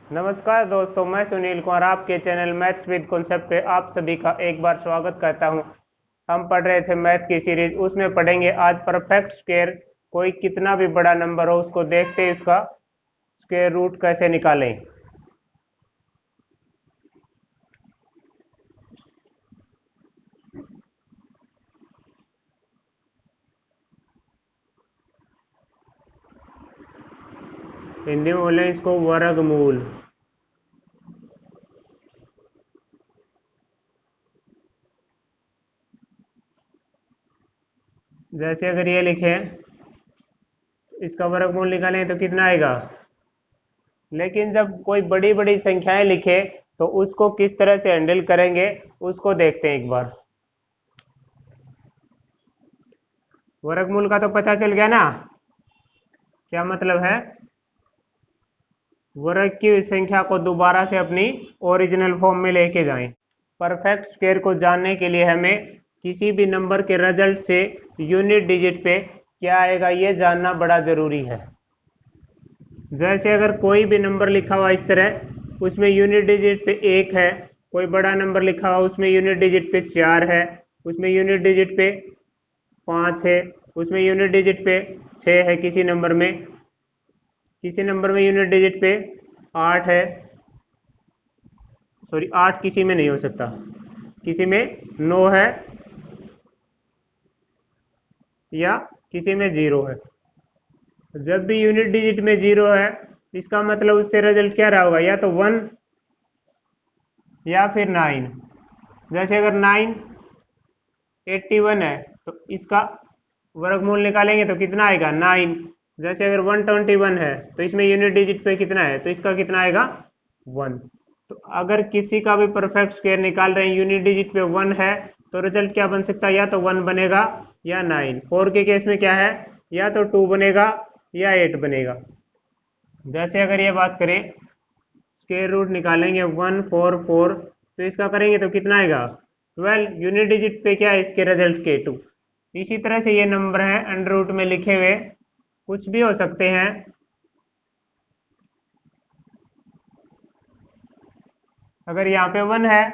नमस्कार दोस्तों, मैं सुनील कुमार आपके चैनल मैथ्स विद कॉन्सेप्ट पे आप सभी का एक बार स्वागत करता हूं। हम पढ़ रहे थे मैथ की सीरीज, उसमें पढ़ेंगे आज परफेक्ट स्क्वायर। कोई कितना भी बड़ा नंबर हो उसको देखते ही उसका स्क्वायर रूट कैसे निकालें। हिंदी में बोले इसको वर्गमूल। जैसे अगर ये लिखे इसका वर्गमूल निकालें तो कितना आएगा, लेकिन जब कोई बड़ी बड़ी संख्याएं लिखे तो उसको किस तरह से हैंडल करेंगे उसको देखते हैं एक बार। वर्गमूल का तो पता चल गया ना, क्या मतलब है। वर्ग की संख्या को दोबारा से अपनी ओरिजिनल फॉर्म में लेके जाएं। परफेक्ट स्क्वायर को जानने के लिए हमें किसी भी नंबर के रिजल्ट से यूनिट डिजिट पे क्या आएगा ये जानना बड़ा ज़रूरी है। जैसे अगर कोई भी नंबर लिखा हुआ इस तरह, उसमें यूनिट डिजिट पे 1 है। कोई बड़ा नंबर लिखा हुआ उसमें यूनिट डिजिट पे 4 है। उसमें यूनिट डिजिट पे 5 है। उसमें यूनिट डिजिट पे 6 है। किसी नंबर में यूनिट डिजिट पे 8 है। सॉरी, 8 किसी में नहीं हो सकता, किसी में 9 है या किसी में 0 है। जब भी यूनिट डिजिट में 0 है इसका मतलब उससे रिजल्ट क्या रहा होगा, या तो 1 या फिर 9। जैसे अगर 9 81 है तो इसका वर्गमूल निकालेंगे तो कितना आएगा 9। जैसे अगर 121 है तो इसमें यूनिट डिजिट पे कितना है तो इसका कितना आएगा 1। तो अगर किसी का भी परफेक्ट स्क्वायर निकाल रहे हैं यूनिट डिजिट पे 1 है तो रिजल्ट क्या बन सकता है, या तो 1 बनेगा या 9। 4 के केस में क्या है, या तो 2 बनेगा या 8 बनेगा। जैसे अगर ये बात करें स्क्वायर रूट निकालेंगे 144 तो इसका करेंगे तो कितना आएगा 12। यूनिट डिजिट पे क्या है इसके रिजल्ट के 2। इसी तरह से ये नंबर है अंडर रूट में लिखे हुए कुछ भी हो सकते हैं। अगर यहाँ पे 1 है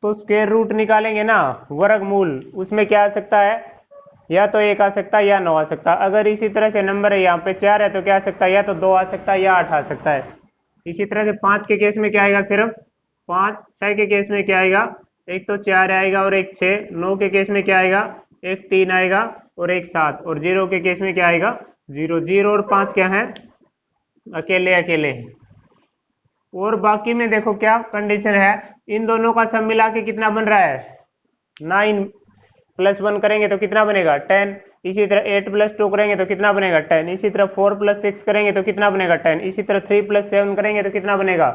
तो स्क्वायर रूट निकालेंगे ना वर्गमूल, उसमें क्या आ सकता है, या तो 1 आ सकता है या 9 आ सकता है। अगर इसी तरह से नंबर है यहाँ पे 4 है तो क्या आ सकता है, या तो 2 आ सकता है या 8 आ सकता है। इसी तरह से 5 के केस में क्या आएगा, सिर्फ 5। 6 के केस में क्या आएगा, एक तो 4 आएगा और एक 6। 9 के केस में क्या आएगा, एक 3 आएगा और एक 7। और 0 के केस में क्या आएगा 0। 0 और 5 क्या है, अकेले अकेले हैं। और बाकी में देखो क्या कंडीशन है, इन दोनों का सब मिला के कितना बन रहा है 9 प्लस 1 करेंगे तो कितना बनेगा 10। इसी तरह 8 प्लस 2 करेंगे तो कितना बनेगा 10। इसी तरह 4 प्लस 6 करेंगे तो कितना बनेगा 10। इसी तरह 3 प्लस 7 करेंगे तो कितना बनेगा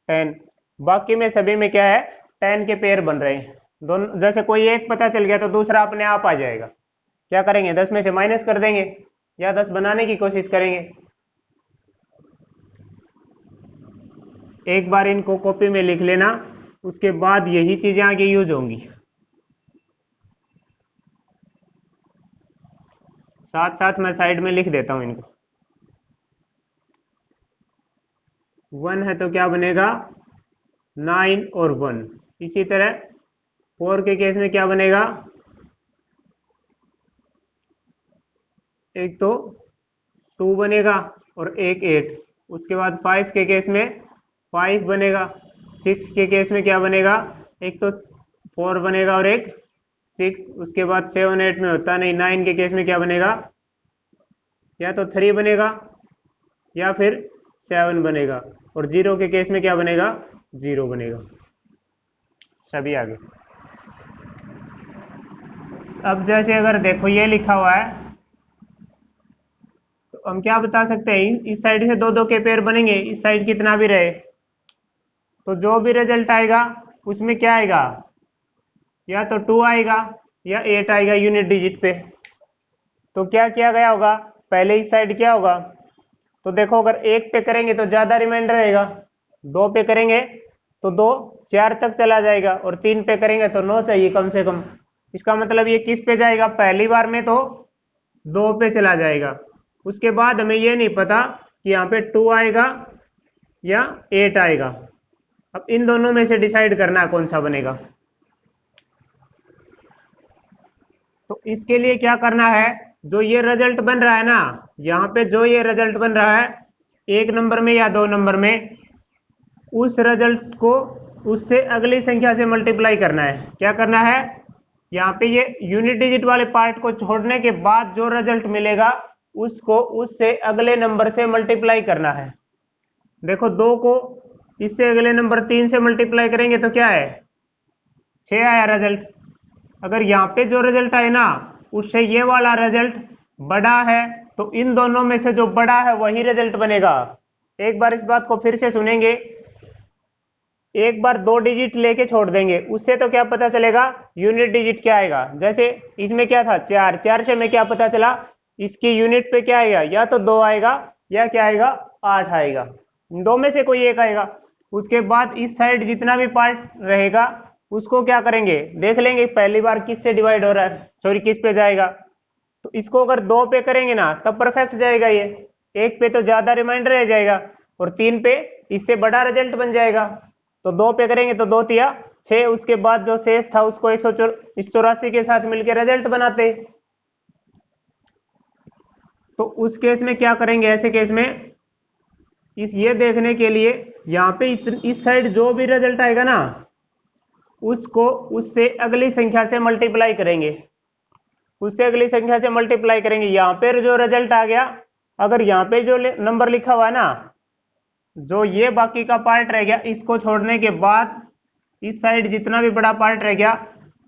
10। बाकी में सभी में क्या है 10 के पेयर बन रहे हैं दोनों। जैसे कोई एक पता चल गया तो दूसरा अपने आप आ जाएगा। क्या करेंगे 10 में से माइनस कर देंगे या 10 बनाने की कोशिश करेंगे। एक बार इनको कॉपी में लिख लेना, उसके बाद यही चीजें आगे यूज होंगी। साथ साथ मैं साइड में लिख देता हूं इनको। 1 है तो क्या बनेगा 9 और 1। इसी तरह 4 के केस में क्या बनेगा, एक तो 2 बनेगा और एक 8। उसके बाद 5 के केस में 5 बनेगा। 6 के केस में क्या बनेगा, एक तो 4 बनेगा और एक 6। उसके बाद 7 8 में होता नहीं। 9 के केस में क्या बनेगा, या तो 3 बनेगा या फिर 7 बनेगा। और 0 के केस में क्या बनेगा 0 बनेगा। सभी आगे। अब जैसे अगर देखो ये लिखा हुआ है तो हम क्या बता सकते हैं, इस साइड से 2 2 के पेयर बनेंगे, इस साइड कितना भी रहे तो जो भी रिजल्ट आएगा उसमें क्या आएगा, या तो 2 आएगा या 8 आएगा यूनिट डिजिट पे। तो क्या किया गया होगा, पहले इस साइड क्या होगा, तो देखो अगर 1 पे करेंगे तो ज्यादा रिमाइंडर रहेगा। 2 पे करेंगे तो 2 4 तक चला जाएगा और 3 पे करेंगे तो 9 चाहिए कम से कम। इसका मतलब ये किस पे जाएगा, पहली बार में तो 2 पे चला जाएगा। उसके बाद हमें ये नहीं पता कि यहाँ पे 2 आएगा या 8 आएगा। अब इन दोनों में से डिसाइड करना है कौन सा बनेगा। तो इसके लिए क्या करना है, जो ये रिजल्ट बन रहा है ना, यहाँ पे जो ये रिजल्ट बन रहा है 1 नंबर में या 2 नंबर में, उस रिजल्ट को उससे अगली संख्या से मल्टीप्लाई करना है। क्या करना है, यहाँ पे ये यूनिट डिजिट वाले पार्ट को छोड़ने के बाद जो रिजल्ट मिलेगा उसको उससे अगले नंबर से मल्टीप्लाई करना है। देखो 2 को इससे अगले नंबर 3 से मल्टीप्लाई करेंगे तो क्या है, 6 आया रिजल्ट। अगर यहाँ पे जो रिजल्ट आए ना उससे ये वाला रिजल्ट बड़ा है तो इन दोनों में से जो बड़ा है वही रिजल्ट बनेगा। एक बार इस बात को फिर से सुनेंगे, एक बार 2 डिजिट लेके छोड़ देंगे उससे तो क्या पता चलेगा यूनिट डिजिट क्या आएगा। जैसे इसमें क्या था 4, 4 से हमें क्या पता चला इसकी यूनिट पे क्या आएगा, या तो 2 आएगा या क्या आएगा 8 आएगा, दो में से कोई एक आएगा। उसके बाद इस साइड जितना भी पार्ट रहेगा उसको क्या करेंगे, देख लेंगे पहली बार किस से डिवाइड हो रहा है, सॉरी किस पे जाएगा। तो इसको अगर 2 पे करेंगे ना तब परफेक्ट जाएगा, ये 1 पे तो ज्यादा रिमाइंडर रह जाएगा और 3 पे इससे बड़ा रिजल्ट बन जाएगा। तो 2 पे करेंगे तो 2 तिया 6, उसके बाद जो शेष था उसको 184 के साथ मिलकर रिजल्ट बनाते। तो उस केस में क्या करेंगे, ऐसे केस में इस ये देखने के लिए यहाँ पे इस साइड जो भी रिजल्ट आएगा ना उसको उससे अगली संख्या से मल्टीप्लाई करेंगे, उससे अगली संख्या से मल्टीप्लाई करेंगे। यहाँ पे जो रिजल्ट आ गया, अगर यहाँ पे जो नंबर लिखा हुआ है ना, जो ये बाकी का पार्ट रह गया इसको छोड़ने के बाद इस साइड जितना भी बड़ा पार्ट रह गया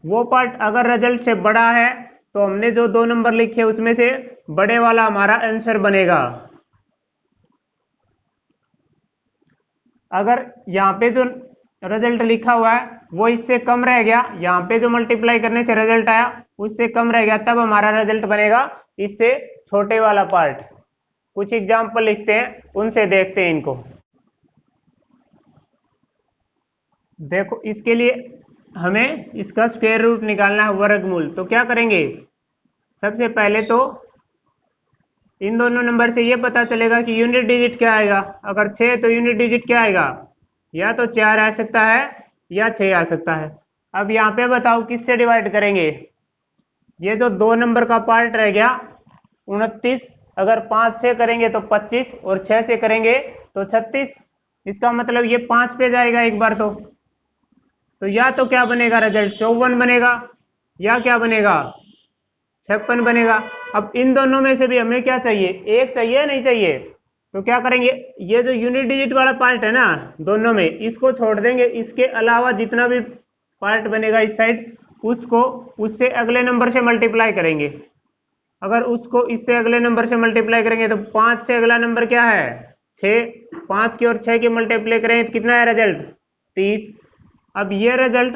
वो पार्ट अगर रिजल्ट से बड़ा है तो हमने जो 2 नंबर लिखे उसमें से बड़े वाला हमारा आंसर बनेगा। अगर यहाँ पे जो रिजल्ट लिखा हुआ है वो इससे कम रह गया, यहाँ पे जो मल्टीप्लाई करने से रिजल्ट आया उससे कम रह गया, तब हमारा रिजल्ट बनेगा इससे छोटे वाला पार्ट। कुछ एग्जाम्पल लिखते हैं उनसे देखते हैं इनको। देखो इसके लिए हमें इसका स्क्वायर रूट निकालना है, वर्गमूल। तो क्या करेंगे, सबसे पहले तो इन दोनों नंबर से ये पता चलेगा कि यूनिट डिजिट क्या आएगा। अगर 6 तो यूनिट डिजिट क्या आएगा, या तो 4 आ सकता है या 6 आ सकता है। अब यहाँ पे बताओ किससे डिवाइड करेंगे, ये जो 2 नंबर का पार्ट रह गया 29, अगर 5 से करेंगे तो 25 और 6 से करेंगे तो 36। इसका मतलब ये 5 पे जाएगा एक बार तो या तो क्या बनेगा रिजल्ट 54 बनेगा या क्या बनेगा 56 बनेगा। अब इन दोनों में से भी हमें क्या चाहिए, एक चाहिए या नहीं चाहिए। तो क्या करेंगे, ये जो यूनिट डिजिट वाला पार्ट है ना दोनों में, इसको छोड़ देंगे, इसके अलावा जितना भी पार्ट बनेगा इस साइड उसको उससे अगले नंबर से मल्टीप्लाई करेंगे। अगर उसको इससे अगले नंबर से मल्टीप्लाई करेंगे तो 5 से अगला नंबर क्या है 6, 5 की और 6 की मल्टीप्लाई करेंगे तो कितना है रिजल्ट 30। अब ये रिजल्ट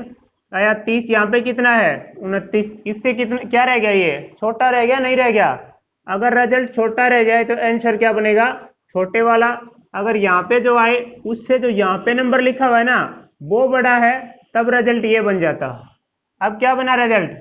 आया 30, यहाँ पे कितना है 29, इससे कितना क्या रह गया, ये छोटा रह गया नहीं रह गया। अगर रिजल्ट छोटा रह जाए तो आंसर क्या बनेगा छोटे वाला। अगर यहाँ पे जो आए उससे जो यहाँ पे नंबर लिखा हुआ है ना वो बड़ा है तब रिजल्ट ये बन जाता। अब क्या बना रिजल्ट,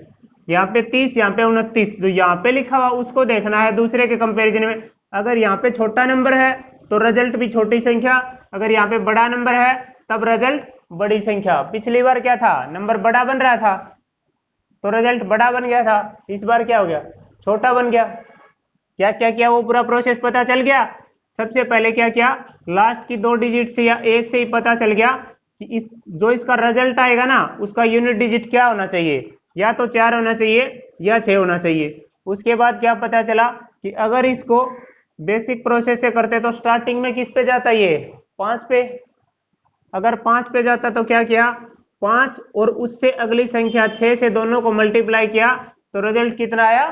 यहाँ पे 30 यहाँ पे 29, जो यहाँ पे लिखा हुआ उसको देखना है दूसरे के कंपैरिजन में। अगर यहाँ पे छोटा नंबर है तो रिजल्ट भी छोटी संख्या, अगर यहाँ पे बड़ा नंबर है तब रिजल्ट बड़ी संख्या। पिछली बार क्या था, नंबर बड़ा बन रहा था तो रिजल्ट बड़ा बन गया था, इस बार क्या हो गया छोटा बन गया। क्या क्या किया वो पूरा प्रोसेस पता चल गया। सबसे पहले क्या किया, लास्ट की 2 डिजिट से या 1 से ही पता चल गया कि इस जो इसका रिजल्ट आएगा ना उसका यूनिट डिजिट क्या होना चाहिए, या तो 4 होना चाहिए या 6 होना चाहिए। उसके बाद क्या पता चला कि अगर इसको बेसिक प्रोसेस से करते तो स्टार्टिंग में किस पे जाता, ये 5 पे। अगर 5 पे जाता तो क्या किया, 5 और उससे अगली संख्या 6 से दोनों को मल्टीप्लाई किया तो रिजल्ट कितना आया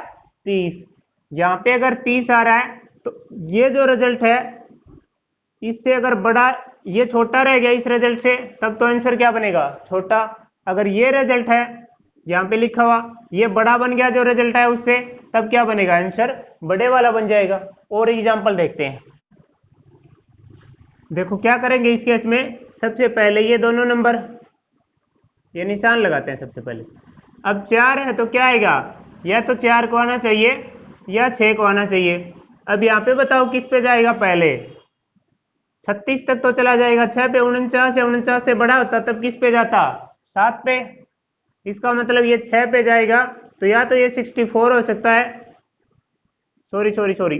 30। यहाँ पे अगर 30 आ रहा है तो ये जो रिजल्ट है इससे अगर बड़ा, ये छोटा रह गया इस रिजल्ट से तब तो आंसर क्या बनेगा छोटा। अगर ये रिजल्ट है यहाँ पे लिखा हुआ ये बड़ा बन गया जो रिजल्ट है उससे, तब क्या बनेगा आंसर बड़े वाला बन जाएगा। और एग्जांपल देखते हैं। देखो क्या करेंगे इस केस में, सबसे पहले ये दोनों नंबर ये निशान लगाते हैं सबसे पहले। अब 4 है तो क्या आएगा, या तो 4 को आना चाहिए या 6 को आना चाहिए। अब यहाँ पे बताओ किस पे जाएगा पहले, 36 तक तो चला जाएगा, 6 पे 49 या 49 से बड़ा होता तब किस पे जाता, 7 पे। इसका मतलब ये 6 पे जाएगा, तो या तो ये 64 हो सकता है, सॉरी सॉरी सॉरी,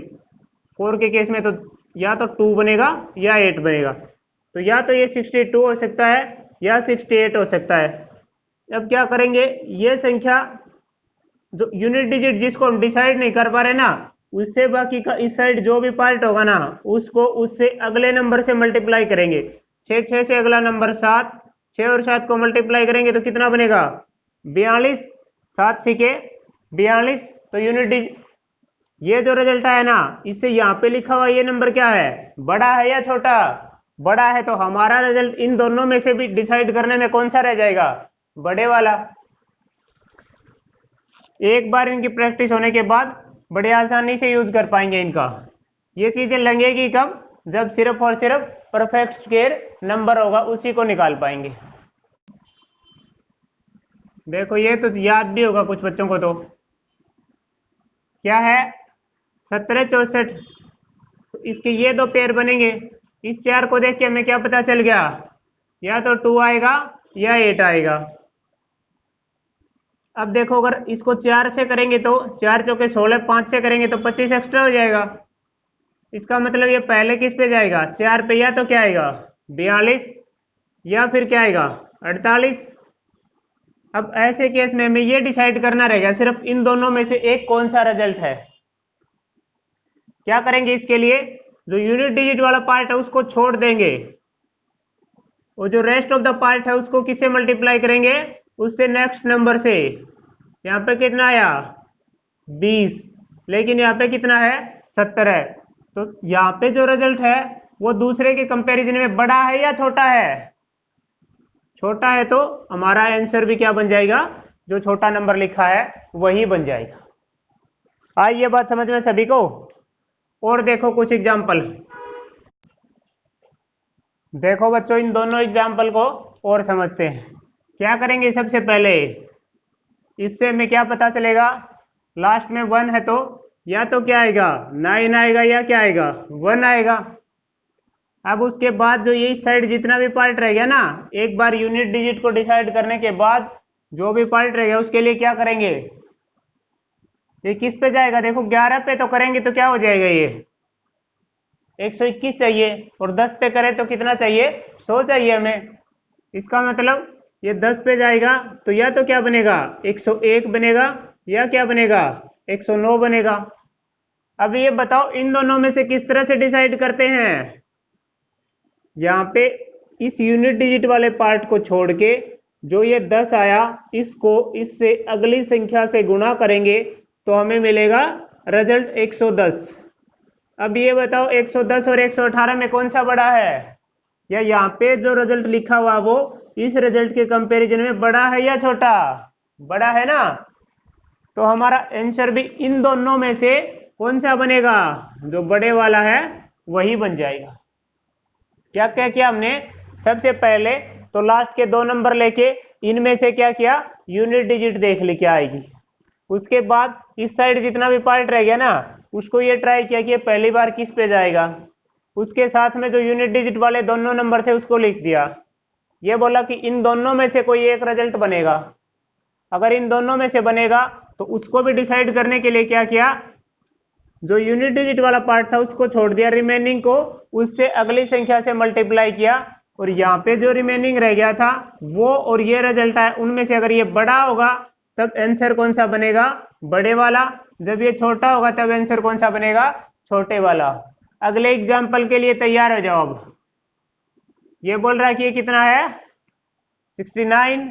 4 के केस में तो या तो 2 बनेगा या 8 बनेगा, तो या तो ये 62 हो सकता है या 68 हो सकता है। अब क्या करेंगे, ये संख्या जो यूनिट डिजिट जिसको हम डिसाइड नहीं कर पा रहे ना, उससे बाकी का इस साइड जो भी पार्ट होगा ना, उसको उससे अगले नंबर से मल्टीप्लाई करेंगे। 6 6 से अगला नंबर 7, 6 और 7 को मल्टीप्लाई करेंगे तो कितना बनेगा, 42, 7 6 42। तो यूनिट डिजिट ये जो रिजल्ट आया ना, इससे यहाँ पे लिखा हुआ ये नंबर क्या है, बड़ा है या छोटा, बड़ा है, तो हमारा रिजल्ट इन दोनों में से भी डिसाइड करने में कौन सा रह जाएगा, बड़े वाला। एक बार इनकी प्रैक्टिस होने के बाद बड़े आसानी से यूज कर पाएंगे इनका। ये चीजें लगेगी कब, जब सिर्फ और सिर्फ परफेक्ट स्क्वायर नंबर होगा उसी को निकाल पाएंगे। देखो ये तो याद भी होगा कुछ बच्चों को, तो क्या है 17 64, तो इसके ये दो पेयर बनेंगे। इस 4 को देख के हमें क्या पता चल गया, या तो 2 आएगा या 8 आएगा। अब देखो अगर इसको 4 से करेंगे तो 4 चौके 16, 5 से करेंगे तो 25 एक्स्ट्रा हो जाएगा। इसका मतलब ये पहले किस पे जाएगा, 4 पे, या तो क्या आएगा 42 या फिर क्या आएगा 48। अब ऐसे केस में हमें ये डिसाइड करना रहेगा सिर्फ इन दोनों में से एक कौन सा रिजल्ट है। क्या करेंगे इसके लिए, जो यूनिट डिजिट वाला पार्ट है उसको छोड़ देंगे, और जो रेस्ट ऑफ द पार्ट है उसको किससे मल्टीप्लाई करेंगे, उससे नेक्स्ट नंबर से। यहाँ पे कितना आया 20, लेकिन यहाँ पे कितना है 70 है, तो यहाँ पे जो रिजल्ट है वो दूसरे के कंपैरिजन में बड़ा है या छोटा है, छोटा है, तो हमारा आंसर भी क्या बन जाएगा, जो छोटा नंबर लिखा है वही बन जाएगा। आई ये बात समझ में सभी को। और देखो कुछ एग्जाम्पल, देखो बच्चों इन दोनों एग्जाम्पल को और समझते हैं। क्या करेंगे, सबसे पहले इससे हमें क्या पता चलेगा, लास्ट में 1 है तो या तो क्या आएगा 9 आएगा या क्या आएगा 1 आएगा। अब उसके बाद जो ये इस साइड जितना भी पार्ट रह गया ना, एक बार यूनिट डिजिट को डिसाइड करने के बाद जो भी पार्ट रह गया उसके लिए क्या करेंगे, ये किस पे जाएगा, देखो 11 पे तो करेंगे तो क्या हो जाएगा, ये 121 चाहिए, और 10 पे करें तो कितना चाहिए 100 चाहिए हमें। इसका मतलब ये 10 पे जाएगा तो या तो क्या बनेगा 101 बनेगा या क्या बनेगा 109 बनेगा। अब ये बताओ इन दोनों में से किस तरह से डिसाइड करते हैं, यहाँ पे इस यूनिट डिजिट वाले पार्ट को छोड़ के जो ये 10 आया इसको इससे अगली संख्या से गुणा करेंगे तो हमें मिलेगा रिजल्ट 110। अब ये बताओ 110 और 118 में कौन सा बड़ा है, या यहाँ पे जो रिजल्ट लिखा हुआ वो इस रिजल्ट के कंपैरिजन में बड़ा है या छोटा, बड़ा है ना, तो हमारा आंसर भी इन दोनों में से कौन सा बनेगा, जो बड़े वाला है वही बन जाएगा। क्या क्या किया हमने, सबसे पहले तो लास्ट के 2 नंबर लेके इनमें से क्या किया, यूनिट डिजिट देख ली क्या आएगी। उसके बाद इस साइड जितना भी पार्ट रह गया ना उसको ये ट्राई किया कि ये पहली बार किस पे जाएगा, उसके साथ में जो यूनिट डिजिट वाले दोनों नंबर थे उसको लिख दिया। ये बोला कि इन दोनों में से कोई एक रिजल्ट बनेगा, अगर इन दोनों में से बनेगा तो उसको भी डिसाइड करने के लिए क्या किया, जो यूनिट डिजिट वाला पार्ट था उसको छोड़ दिया, रिमेनिंग को उससे अगली संख्या से मल्टीप्लाई किया, और यहाँ पे जो रिमेनिंग रह गया था वो और ये रिजल्ट है उनमें से अगर ये बड़ा होगा तब आंसर कौन सा बनेगा, बड़े वाला, जब ये छोटा होगा तब आंसर कौन सा बनेगा, छोटे वाला। अगले एग्जाम्पल के लिए तैयार हो जाओ। अब ये बोल रहा है कि ये कितना है 69,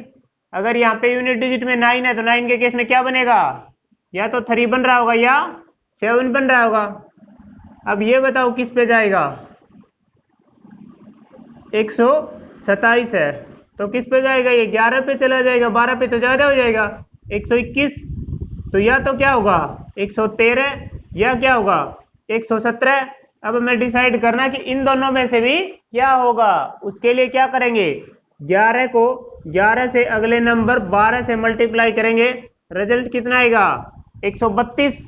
अगर यहाँ पे यूनिट डिजिट में 9 है तो 9 के केस में क्या बनेगा, या तो 3 बन रहा होगा या 7 बन रहा होगा। अब ये बताओ किस पे जाएगा, 127 है तो किस पे जाएगा, ये 11 पे चला जाएगा, 12 पे तो ज्यादा हो जाएगा 121, तो या तो क्या होगा 113 या क्या होगा 117। अब हमें डिसाइड करना कि इन दोनों में से भी क्या होगा, उसके लिए क्या करेंगे, 11 को 11 से अगले नंबर 12 से मल्टीप्लाई करेंगे, रिजल्ट कितना आएगा 132।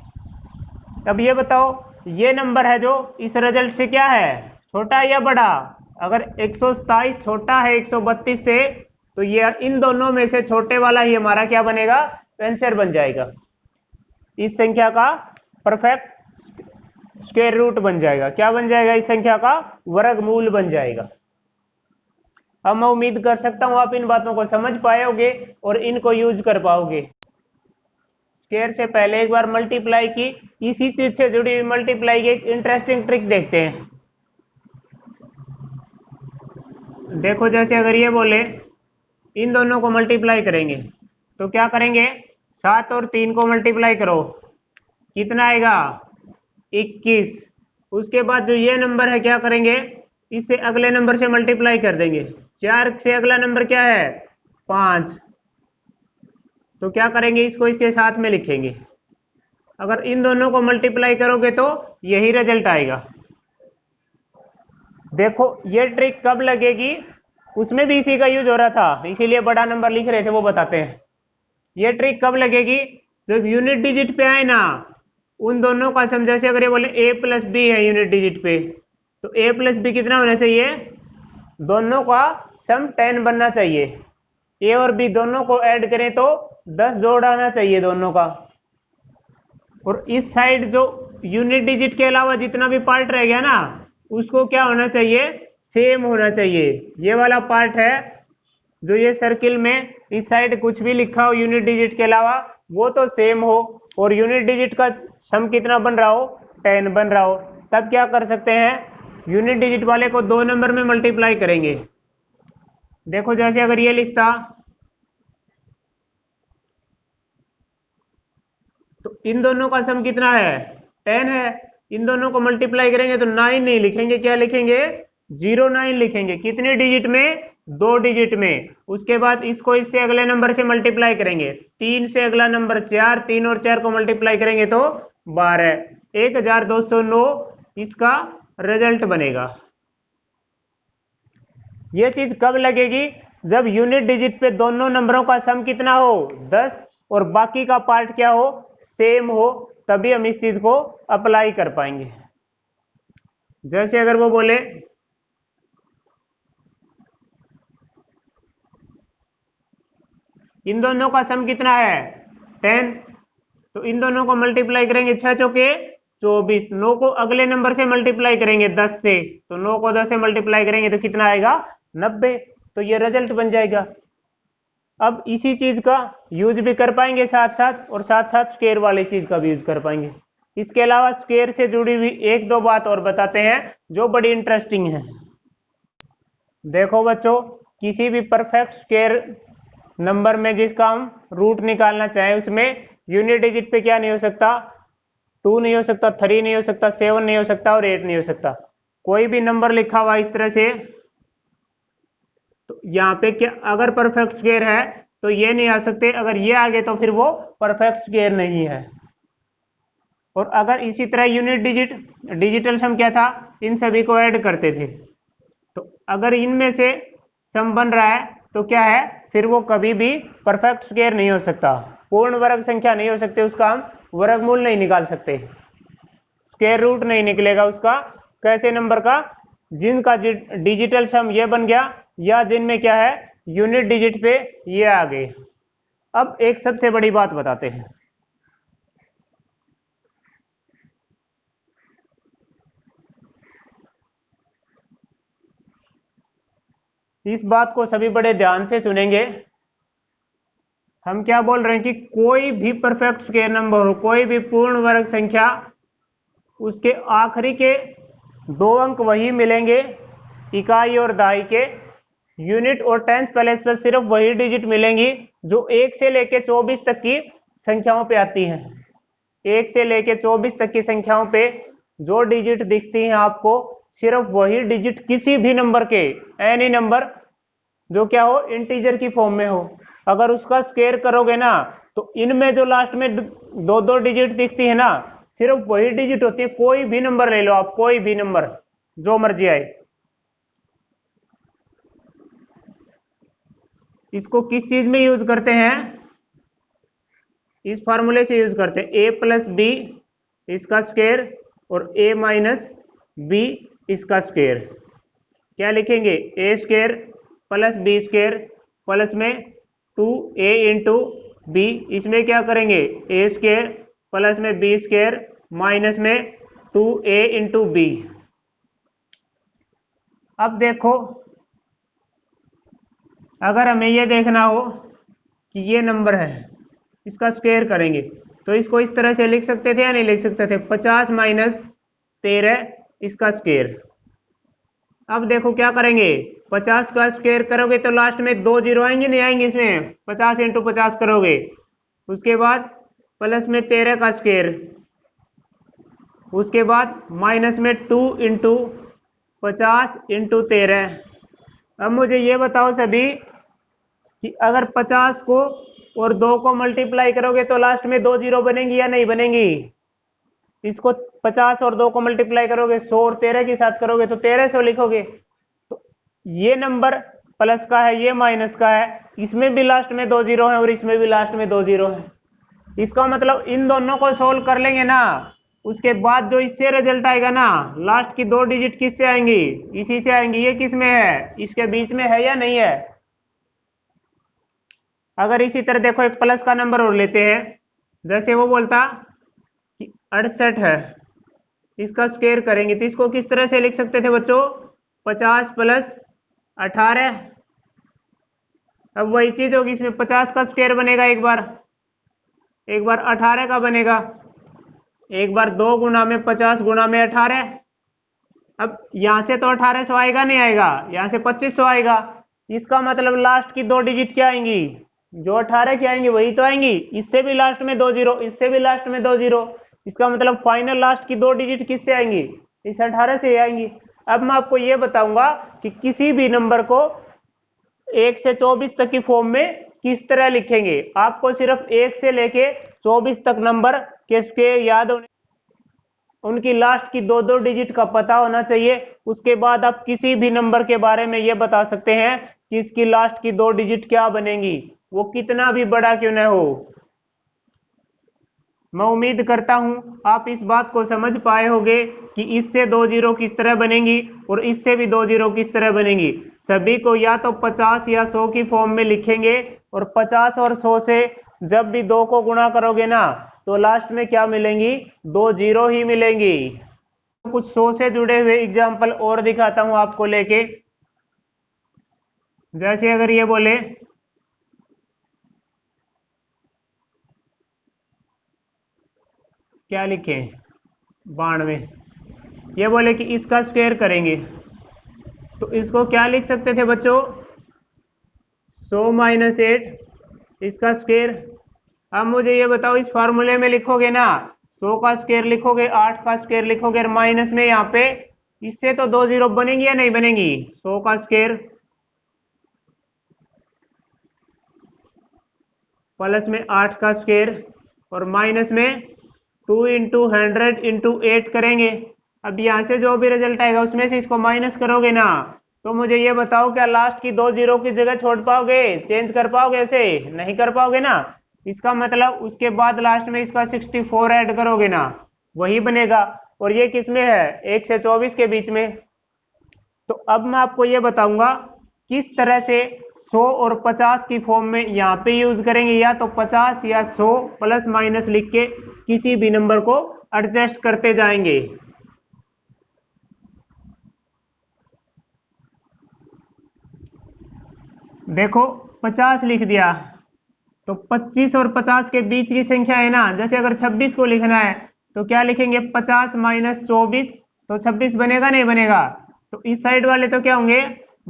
अब ये बताओ ये नंबर है जो इस रिजल्ट से क्या है छोटा या बड़ा? अगर 127 छोटा है 132 से, तो ये इन दोनों में से छोटे वाला ही हमारा क्या बनेगा? आंसर बन जाएगा। इस संख्या का परफेक्ट स्क्वायर रूट बन जाएगा। क्या बन जाएगा? इस संख्या का वर्गमूल बन जाएगा। अब मैं उम्मीद कर सकता हूं आप इन बातों को समझ पाओगे और इनको यूज कर पाओगे। स्क्वायर से पहले एक बार मल्टीप्लाई की, इसी चीज से जुड़ी हुई मल्टीप्लाई की एक इंटरेस्टिंग ट्रिक देखते हैं। देखो, जैसे अगर ये बोले इन दोनों को मल्टीप्लाई करेंगे तो क्या करेंगे? 7 और 3 को मल्टीप्लाई करो, कितना आएगा? 21। उसके बाद जो ये नंबर है क्या करेंगे? इससे अगले नंबर से मल्टीप्लाई कर देंगे। 4 से अगला नंबर क्या है? 5। तो क्या करेंगे? इसको इसके साथ में लिखेंगे। अगर इन दोनों को मल्टीप्लाई करोगे तो यही रिजल्ट आएगा। देखो, ये ट्रिक कब लगेगी? उसमें भी इसी का यूज हो रहा था, इसीलिए बड़ा नंबर लिख रहे थे, वो बताते हैं। ये ट्रिक कब लगेगी? जब यूनिट डिजिट पे आए ना, उन दोनों का सम, जैसे अगर ये बोले a प्लस बी है यूनिट डिजिट पे, तो a प्लस बी कितना होना चाहिए? दोनों का सम 10 बनना चाहिए। a और b दोनों को ऐड करें तो 10 जोड़ आना चाहिए दोनों का। और इस साइड जो यूनिट डिजिट के अलावा जितना भी पार्ट रह गया ना, उसको क्या होना चाहिए? सेम होना चाहिए। ये वाला पार्ट है जो ये सर्किल में इस साइड कुछ भी लिखा हो यूनिट डिजिट के अलावा, वो तो सेम हो, और यूनिट डिजिट का सम कितना बन रहा हो? 10 बन रहा हो। तब क्या कर सकते हैं? यूनिट डिजिट वाले को 2 नंबर में मल्टीप्लाई करेंगे। देखो, जैसे अगर ये लिखता तो इन दोनों का सम कितना है? 10 है। इन दोनों को मल्टीप्लाई करेंगे तो 9 नहीं लिखेंगे, क्या लिखेंगे? 09 लिखेंगे। कितने डिजिट में? 2 डिजिट में। उसके बाद इसको इससे अगले नंबर से मल्टीप्लाई करेंगे। 3 से अगला नंबर 4, 3 और 4 को मल्टीप्लाई करेंगे तो 12। 1209 इसका रिजल्ट बनेगा। यह चीज कब लगेगी? जब यूनिट डिजिट पे दोनों नंबरों का सम कितना हो? 10, और बाकी का पार्ट क्या हो? सेम हो। तभी हम इस चीज को अप्लाई कर पाएंगे। जैसे अगर वो बोले इन दोनों का सम कितना है? 10, तो इन दोनों को मल्टीप्लाई करेंगे 6 चौके 24। 9 को अगले नंबर से मल्टीप्लाई करेंगे 10 से, तो 9 को 10 से मल्टीप्लाई करेंगे तो कितना आएगा? 90। तो ये रिजल्ट बन जाएगा। अब इसी चीज का यूज भी कर पाएंगे साथ साथ, और साथ साथ स्क्वायर वाली चीज का भी यूज कर पाएंगे। इसके अलावा स्क्वायर से जुड़ी हुई एक दो बात और बताते हैं जो बड़ी इंटरेस्टिंग है। देखो बच्चों, किसी भी परफेक्ट स्क्वायर नंबर में जिसका हम रूट निकालना चाहें, उसमें यूनिट डिजिट पे क्या नहीं हो सकता? 2 नहीं हो सकता, 3 नहीं हो सकता, 7 नहीं हो सकता और 8 नहीं हो सकता। कोई भी नंबर लिखा हुआ इस तरह से, तो यहाँ पे क्या अगर परफेक्ट स्क्वायर है तो ये नहीं आ सकते, अगर ये आ गए तो फिर वो परफेक्ट स्क्वायर नहीं है। और अगर इसी तरह यूनिट डिजिटल सम क्या था? इन सभी को ऐड करते थे। तो अगर इनमें से सम बन रहा है तो क्या है? फिर वो कभी भी परफेक्ट स्क्वायर नहीं हो सकता, पूर्ण वर्ग संख्या नहीं हो सकते, उसका हम वर्गमूल नहीं निकाल सकते, स्क्वायर रूट नहीं निकलेगा उसका। कैसे नंबर का? जिनका डिजिटल सम ये बन गया, या जिनमें क्या है? यूनिट डिजिट पे ये आ गए। अब एक सबसे बड़ी बात बताते हैं। इस बात को सभी बड़े ध्यान से सुनेंगे। हम क्या बोल रहे हैं कि कोई भी परफेक्ट स्क्वायर नंबर हो, कोई भी पूर्ण वर्ग संख्या, उसके आखिरी के 2 अंक वही मिलेंगे, इकाई और दहाई के। यूनिट और टेंथ प्लेस पर सिर्फ वही डिजिट मिलेंगी जो 1 से लेके 24 तक की संख्याओं पे आती हैं। 1 से लेके 24 तक की संख्याओं पे जो डिजिट दिखती हैं आपको, सिर्फ वही डिजिट किसी भी नंबर के, एनी नंबर जो क्या हो? इंटीजर की फॉर्म में हो। अगर उसका स्क्वायर करोगे ना, तो इनमें जो लास्ट में 2 डिजिट दिखती है ना, सिर्फ वही डिजिट होती है। कोई भी नंबर ले लो आप, कोई भी नंबर जो मर्जी आए। इसको किस चीज में यूज करते हैं? इस फॉर्मूले से यूज करते हैं, a प्लस बी इसका स्क्वायर और a माइनस बी इसका स्क्वायर। क्या लिखेंगे, A square plus B square plus में 2a इंटू बी, इसमें क्या करेंगे ए स्क्वायर प्लस में बी स्क्वायर माइनस में 2a इंटू बी। अब देखो अगर हमें ये देखना हो कि ये नंबर है, इसका स्क्वायर करेंगे तो इसको इस तरह से लिख सकते थे या नहीं लिख सकते थे, 50 माइनस 13 इसका स्क्वायर। अब देखो क्या करेंगे, 50 का स्क्वायर करोगे तो लास्ट में 2 जीरो आएंगे नहीं आएंगे, इसमें 50 इंटू 50 करोगे, उसके बाद प्लस में 13 का स्क्वायर, उसके बाद माइनस में 2 इंटू 50 इंटू 13। अब मुझे ये बताओ सभी कि अगर 50 को और 2 को मल्टीप्लाई करोगे तो लास्ट में 2 जीरो बनेंगी या नहीं बनेंगी। इसको 50 और 2 को मल्टीप्लाई करोगे 100 और 13 के साथ करोगे तो 1300 लिखोगे। तो ये नंबर प्लस का है, ये माइनस का है, इसमें भी लास्ट में 2 जीरो है और इसमें भी लास्ट में 2 जीरो है। इसका मतलब इन दोनों को सोल्व कर लेंगे ना, उसके बाद जो इससे रिजल्ट आएगा ना, लास्ट की 2 डिजिट किससे आएंगी, इसी से आएंगी। ये किस में है, इसके बीच में है या नहीं है। अगर इसी तरह देखो एक प्लस का नंबर और लेते हैं, जैसे वो बोलता कि 68 है, इसका स्क्वायर करेंगे तो इसको किस तरह से लिख सकते थे बच्चों, 50 प्लस 18। अब वही चीज होगी, इसमें 50 का स्क्वायर बनेगा एक बार 18 का बनेगा, एक बार 2 गुना में 50 गुना में 18। अब यहां से तो 1800 आएगा नहीं आएगा, यहां से 2500 आएगा। इसका मतलब लास्ट की 2 डिजिट क्या आएंगी, जो 18 की आएंगी वही तो आएंगी। इससे भी लास्ट में 2 जीरो, इससे भी लास्ट में 2 जीरो, इसका मतलब फाइनल लास्ट की 2 डिजिट किससे आएंगी, इस 18 से आएंगी। अब मैं आपको ये बताऊंगा कि किसी भी नंबर को 1 से 24 तक की फॉर्म में किस तरह लिखेंगे। आपको सिर्फ 1 से लेके 24 तक नंबर के स्क्वायर याद होने, उनकी लास्ट की 2 डिजिट का पता होना चाहिए। उसके बाद आप किसी भी नंबर के बारे में ये बता सकते हैं कि इसकी लास्ट की 2 डिजिट क्या बनेंगी, वो कितना भी बड़ा क्यों न हो। मैं उम्मीद करता हूं आप इस बात को समझ पाए होंगे कि इससे 2 जीरो किस तरह बनेंगी और इससे भी 2 जीरो किस तरह बनेंगी। सभी को या तो 50 या 100 की फॉर्म में लिखेंगे और 50 और 100 से जब भी 2 को गुणा करोगे ना तो लास्ट में क्या मिलेंगी, 2 जीरो ही मिलेंगी। कुछ 100 से जुड़े हुए एग्जाम्पल और दिखाता हूं आपको लेके। जैसे अगर ये बोले क्या लिखे 92, ये बोले कि इसका स्क्वायर करेंगे तो इसको क्या लिख सकते थे बच्चों, 100 माइनस 8 इसका स्क्वायर। अब मुझे ये बताओ इस फॉर्मूले में लिखोगे ना 100 का स्क्वायर लिखोगे, 8 का स्क्वायर लिखोगे और माइनस में यहाँ पे इससे तो 2 जीरो बनेंगी या नहीं बनेंगी। 100 का स्क्वायर प्लस में 8 का स्क्वायर और माइनस में 2 इंटू 100 इंटू 8 करेंगे। अब यहां से जो भी रिजल्ट आएगा उसमें से इसको माइनस करोगे ना, तो मुझे ये बताओ क्या लास्ट की 2 जीरो की जगह छोड़ पाओगे, चेंज कर पाओगे, उसे नहीं कर पाओगे ना। इसका मतलब उसके बाद लास्ट में इसका 64 ऐड करोगे ना, वही बनेगा। और ये किस में है, 1 से 24 के बीच में। तो अब मैं आपको ये बताऊंगा किस तरह से 100 और 50 की फॉर्म में यहां पे यूज करेंगे, या तो 50 या 100 प्लस माइनस लिख के किसी भी नंबर को एडजस्ट करते जाएंगे। देखो 50 लिख दिया तो 25 और 50 के बीच की संख्या है ना, जैसे अगर 26 को लिखना है तो क्या लिखेंगे, 50 माइनस 24, तो 26 बनेगा नहीं बनेगा। तो इस साइड वाले तो क्या होंगे,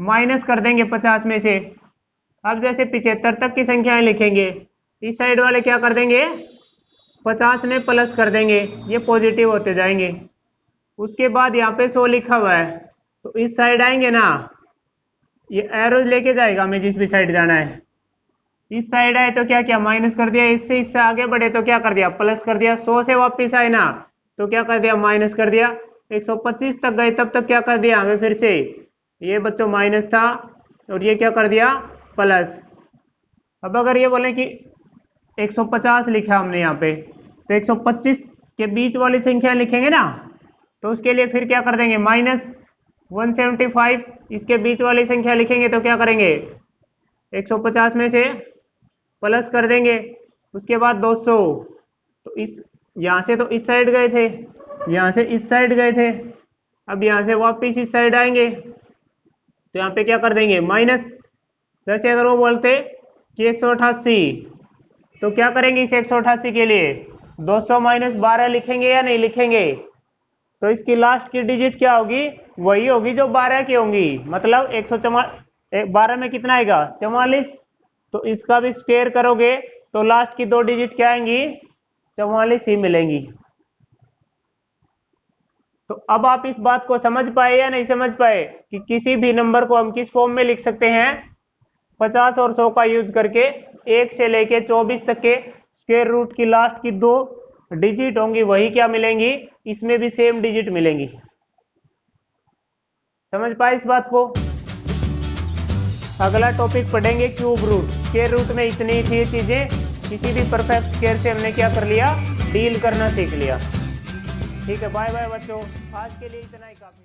माइनस कर देंगे 50 में से। अब जैसे 75 तक की संख्याएं लिखेंगे, इस साइड वाले क्या कर देंगे, 50 में प्लस कर देंगे, ये पॉजिटिव होते जाएंगे। उसके बाद यहाँ पे 100 लिखा हुआ है तो इस साइड आएंगे ना, ये एरोज लेके जाएगा हमें जिस भी साइड जाना है। इस साइड आए तो क्या क्या माइनस कर दिया, इससे आगे बढ़े तो क्या कर दिया, प्लस कर दिया। 100 से वापस आए ना तो क्या कर दिया, माइनस कर दिया। 125 तक गए तब तक क्या कर दिया हमें, फिर से ये बच्चों माइनस था और ये क्या कर दिया, प्लस। अब अगर ये बोले कि 150 लिखा हमने यहाँ पे तो 125 के बीच वाली संख्या लिखेंगे ना, तो उसके लिए फिर क्या कर देंगे, माइनस। 175, इसके बीच वाली संख्या लिखेंगे तो क्या करेंगे, 150 में से प्लस कर देंगे, उसके बाद 200, तो इस यहाँ से तो इस साइड गए थे, यहाँ से इस साइड गए थे, अब यहाँ से वापस इस साइड आएंगे तो यहाँ पे क्या कर देंगे माइनस। जैसे अगर वो बोलते कि 188, तो क्या करेंगे इस 188 के लिए 200 माइनस 12 लिखेंगे या नहीं लिखेंगे, तो इसकी लास्ट की डिजिट क्या होगी, वही होगी जो 12 की होंगी, मतलब 112 में कितना आएगा 44, तो इसका भी स्क्वायर करोगे तो लास्ट की 2 डिजिट क्या आएंगी 44 ही मिलेंगी। तो अब आप इस बात को समझ पाए या नहीं समझ पाए कि किसी भी नंबर को हम किस फॉर्म में लिख सकते हैं, 50 और 100 का यूज करके 1 से लेके 24 तक के स्क्वायर रूट की लास्ट की 2 डिजिट होंगी वही क्या मिलेंगी, इसमें भी सेम डिजिट मिलेंगी। समझ पाए इस बात को। अगला टॉपिक पढ़ेंगे क्यूब रूट। स्क्वायर रूट में इतनी थी चीजें, किसी भी परफेक्ट स्क्वायर से हमने क्या कर लिया, डील करना सीख लिया। ठीक है, बाय बाय बच्चों, आज के लिए इतना ही काफी।